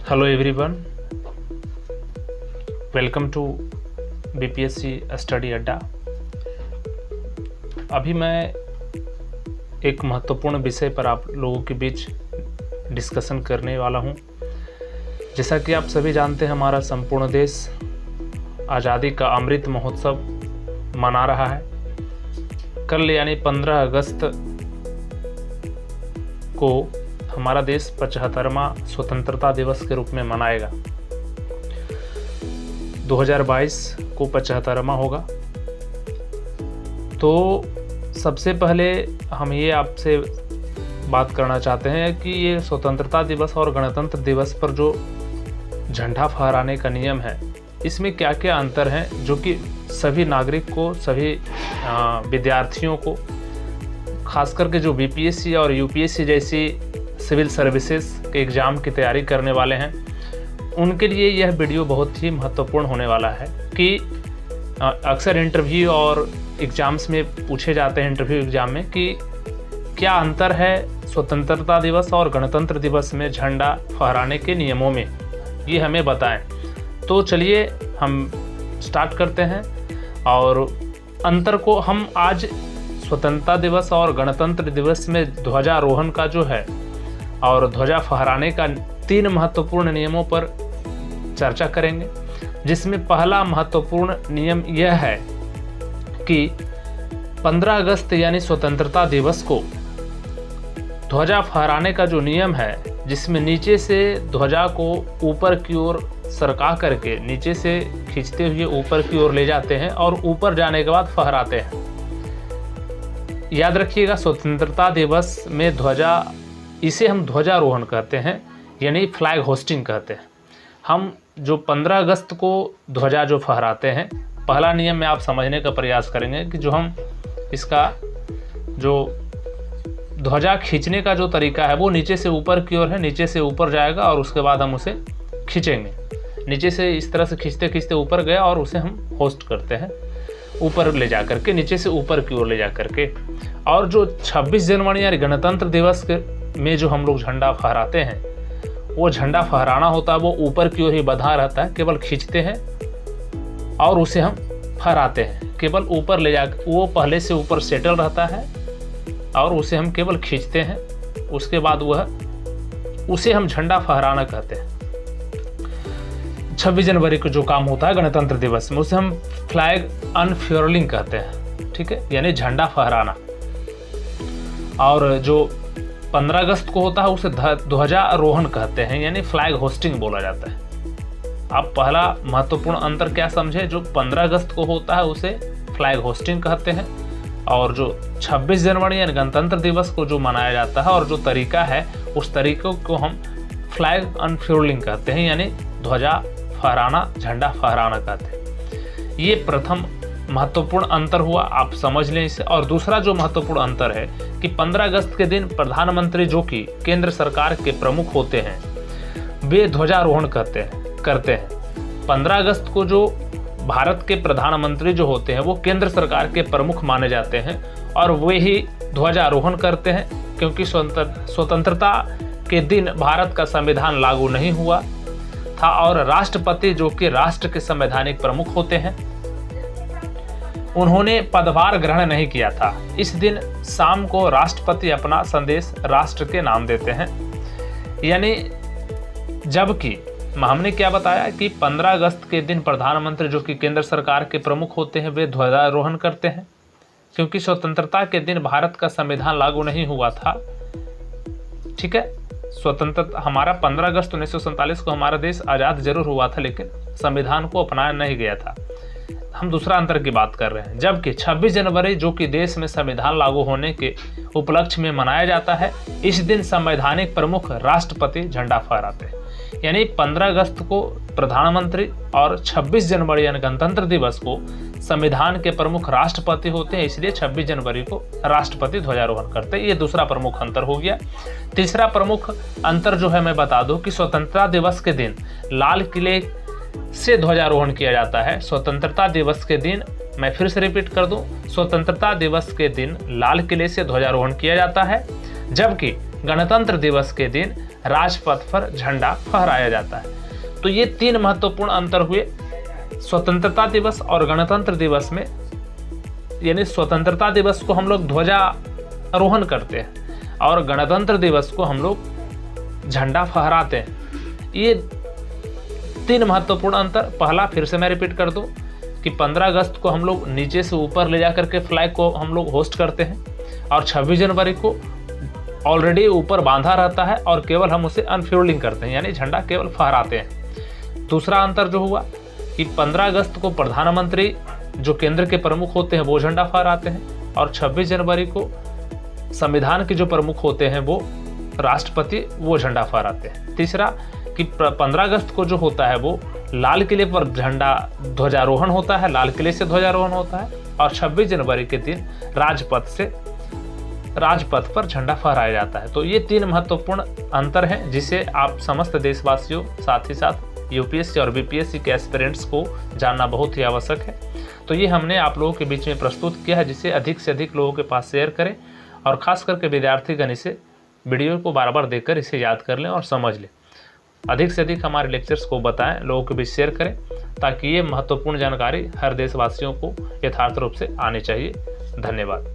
Hello everyone, welcome to BPSC study Adda. अभी मैं एक महत्वपूर्ण विषय पर आप लोगों के बीच डिस्कशन करने वाला हूं। जैसा कि आप सभी जानते हैं, हमारा संपूर्ण देश आज़ादी का अमृत महोत्सव मना रहा है। कल यानी 15 अगस्त को हमारा देश 75वां स्वतंत्रता दिवस के रूप में मनाएगा। 2022 को 75वां होगा। तो सबसे पहले हम ये आपसे बात करना चाहते हैं कि ये स्वतंत्रता दिवस और गणतंत्र दिवस पर जो झंडा फहराने का नियम है, इसमें क्या क्या अंतर हैं जो कि सभी नागरिक को, सभी विद्यार्थियों को, खास करके जो बीपीएससी और यूपीएससी जैसी सिविल सर्विसेज के एग्ज़ाम की तैयारी करने वाले हैं, उनके लिए यह वीडियो बहुत ही महत्वपूर्ण होने वाला है। कि अक्सर इंटरव्यू और एग्ज़ाम्स में पूछे जाते हैं, इंटरव्यू एग्ज़ाम में, कि क्या अंतर है स्वतंत्रता दिवस और गणतंत्र दिवस में झंडा फहराने के नियमों में, ये हमें बताएं। तो चलिए हम स्टार्ट करते हैं और अंतर को हम आज स्वतंत्रता दिवस और गणतंत्र दिवस में ध्वजारोहण का जो है और ध्वजा फहराने का 3 महत्वपूर्ण नियमों पर चर्चा करेंगे। जिसमें पहला महत्वपूर्ण नियम यह है कि 15 अगस्त यानी स्वतंत्रता दिवस को ध्वजा फहराने का जो नियम है, जिसमें नीचे से ध्वजा को ऊपर की ओर सरका करके नीचे से खींचते हुए ऊपर की ओर ले जाते हैं और ऊपर जाने के बाद फहराते हैं। याद रखिएगा, स्वतंत्रता दिवस में ध्वजा, इसे हम ध्वजारोहण कहते हैं, यानी फ्लैग होस्टिंग कहते हैं। हम जो 15 अगस्त को ध्वजा जो फहराते हैं, पहला नियम में आप समझने का प्रयास करेंगे कि जो हम इसका जो ध्वजा खींचने का जो तरीका है वो नीचे से ऊपर की ओर है, नीचे से ऊपर जाएगा और उसके बाद हम उसे खींचेंगे। नीचे से इस तरह से खींचते खींचते ऊपर गया और उसे हम होस्ट करते हैं, ऊपर ले जा करके, नीचे से ऊपर की ओर ले जा करके। और जो 26 जनवरी यानी गणतंत्र दिवस में जो हम लोग झंडा फहराते हैं, वो झंडा फहराना होता है, वो ऊपर की ओर ही बंधा रहता है, केवल खींचते हैं और उसे हम फहराते हैं। केवल ऊपर ले जा, वो पहले से ऊपर सेटल रहता है और उसे हम केवल खींचते हैं, उसके बाद उसे हम झंडा फहराना कहते हैं। 26 जनवरी को जो काम होता है गणतंत्र दिवस में, उसे हम फ्लैग अनफ्यूरलिंग कहते हैं, ठीक है, यानी झंडा फहराना। और जो 15 अगस्त को होता है उसे ध्वजारोहण कहते हैं, यानी फ्लैग होस्टिंग बोला जाता है। आप पहला महत्वपूर्ण अंतर क्या समझे? जो 15 अगस्त को होता है उसे फ्लैग होस्टिंग कहते हैं, और जो 26 जनवरी यानी गणतंत्र दिवस को जो मनाया जाता है और जो तरीका है, उस तरीके को हम फ्लैग अनफ्यूरलिंग कहते हैं, यानी ध्वजा फहराना, झंडा फहराना कहते हैं। ये प्रथम महत्वपूर्ण अंतर हुआ, आप समझ लें इसे। और दूसरा जो महत्वपूर्ण अंतर है कि 15 अगस्त के दिन प्रधानमंत्री, जो कि केंद्र सरकार के प्रमुख होते हैं, वे ध्वजारोहण करते हैं। 15 अगस्त को जो भारत के प्रधानमंत्री जो होते हैं, वो केंद्र सरकार के प्रमुख माने जाते हैं और वे ही ध्वजारोहण करते हैं, क्योंकि स्वतंत्रता के दिन भारत का संविधान लागू नहीं हुआ था और राष्ट्रपति, जो कि राष्ट्र के संवैधानिक प्रमुख होते हैं, उन्होंने पदभार ग्रहण नहीं किया था। इस दिन शाम को राष्ट्रपति अपना संदेश राष्ट्र के नाम देते हैं। यानी जबकि हमने क्या बताया कि 15 अगस्त के दिन प्रधानमंत्री, जो कि केंद्र सरकार के प्रमुख होते हैं, वे ध्वजारोहण करते हैं, क्योंकि स्वतंत्रता के दिन भारत का संविधान लागू नहीं हुआ था। ठीक है, स्वतंत्रता हमारा 15 अगस्त 1947 को हमारा देश आज़ाद जरूर हुआ था, लेकिन संविधान को अपनाया नहीं गया था। हम दूसरा अंतर की बात कर रहे हैं। जबकि 26 जनवरी, जो कि देश में संविधान लागू होने के उपलक्ष्य में मनाया जाता है, इस दिन संवैधानिक प्रमुख राष्ट्रपति झंडा फहराते हैं। यानी 15 अगस्त को प्रधानमंत्री और 26 जनवरी यानी गणतंत्र दिवस को संविधान के प्रमुख राष्ट्रपति होते हैं, इसलिए 26 जनवरी को राष्ट्रपति ध्वजारोहण करते हैं। ये दूसरा प्रमुख अंतर हो गया। तीसरा प्रमुख अंतर जो है मैं बता दूं कि स्वतंत्रता दिवस के दिन लाल किले से ध्वजारोहण किया जाता है। स्वतंत्रता दिवस के दिन, मैं फिर से रिपीट कर दूं, स्वतंत्रता दिवस के दिन लाल किले से ध्वजारोहण किया जाता है, जबकि गणतंत्र दिवस के दिन राजपथ पर झंडा फहराया जाता है। तो ये 3 महत्वपूर्ण अंतर हुए स्वतंत्रता दिवस और गणतंत्र दिवस में। यानी स्वतंत्रता दिवस को हम लोग ध्वजारोहण करते हैं और गणतंत्र दिवस को हम लोग झंडा फहराते हैं। ये 3 महत्वपूर्ण अंतर। पहला फिर से मैं रिपीट कर दूं कि 15 अगस्त को हम लोग नीचे से ऊपर ले जाकर के फ्लैग को हम लोग होस्ट करते हैं और 26 जनवरी को ऑलरेडी ऊपर बांधा रहता है और केवल हम उसे अनफोल्डिंग करते हैं, यानी झंडा केवल फहराते हैं। दूसरा अंतर जो हुआ कि 15 अगस्त को प्रधानमंत्री जो केंद्र के प्रमुख होते हैं वो झंडा फहराते हैं और 26 जनवरी को संविधान के जो प्रमुख होते हैं वो राष्ट्रपति वो झंडा फहराते हैं। तीसरा कि 15 अगस्त को जो होता है वो लाल किले पर झंडा ध्वजारोहण होता है, लाल किले से ध्वजारोहण होता है और 26 जनवरी के दिन राजपथ पर झंडा फहराया जाता है। तो ये 3 महत्वपूर्ण अंतर हैं जिसे आप समस्त देशवासियों, साथ ही साथ यूपीएससी और बीपीएससी के एस्पिरेंट्स को जानना बहुत ही आवश्यक है। तो ये हमने आप लोगों के बीच में प्रस्तुत किया है, जिसे अधिक से अधिक लोगों के पास शेयर करें और ख़ास करके विद्यार्थीगण इसे वीडियो को बार बार देखकर इसे याद कर लें और समझ लें। अधिक से अधिक हमारे लेक्चर्स को बताएं, लोगों के बीच शेयर करें, ताकि ये महत्वपूर्ण जानकारी हर देशवासियों को यथार्थ रूप से आनी चाहिए। धन्यवाद।